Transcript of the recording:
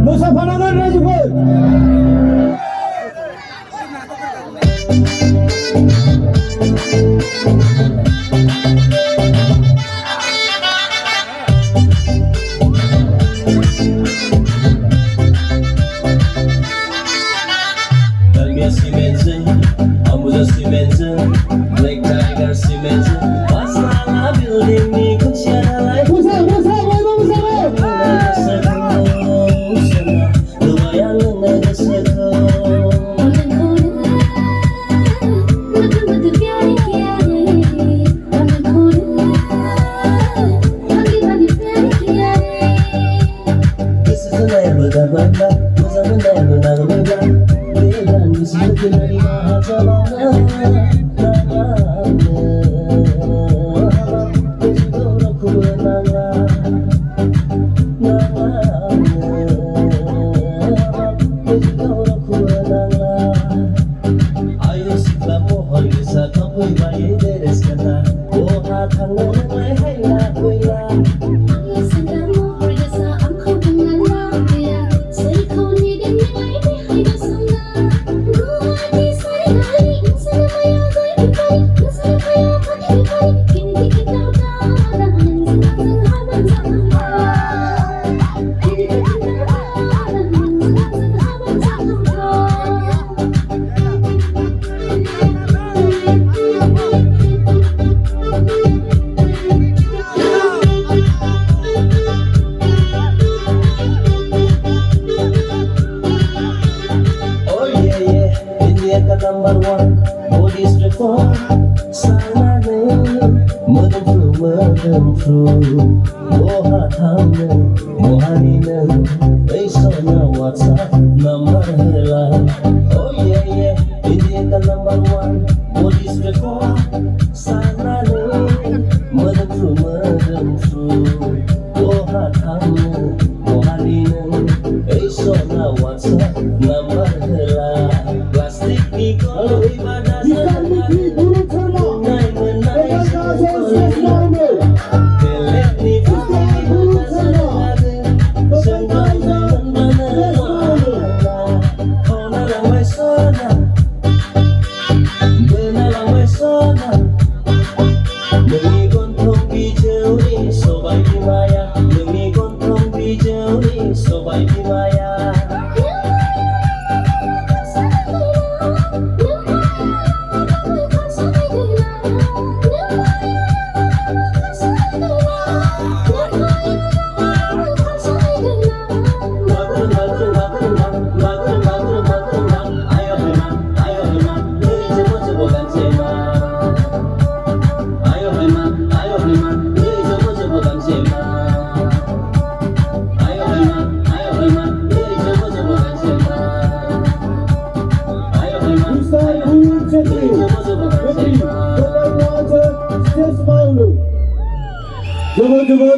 মুসাফানগর Rajpur Dalmia Simense, Amuza Simense, Black Tiger Simense, Pasala building ni kuciara lai. মুসা মুসা বলবো মুসা Lumayan nagasako. This is the land of the banda, this is the land of the banda. Lelan disebut dari mahajalana. Ayo siklamu horisa kapui bayi deres kata. Oha tangan mai hai la koila. Number one, body's reform. Salane, madam through. Moha thamne, mohanine. Aisona WhatsApp number hela. Oh yeah, India ka number one, body's reform. Salane, madam through. Moha thamne, mohanine. Aisona WhatsApp number hela. Ikan Bukti Guru Karma Organisasi Islami Ikan Guru Karma Sobai Himaya. Ustaz Guru Chetri Chetri Ketua Stes Maulu Jabut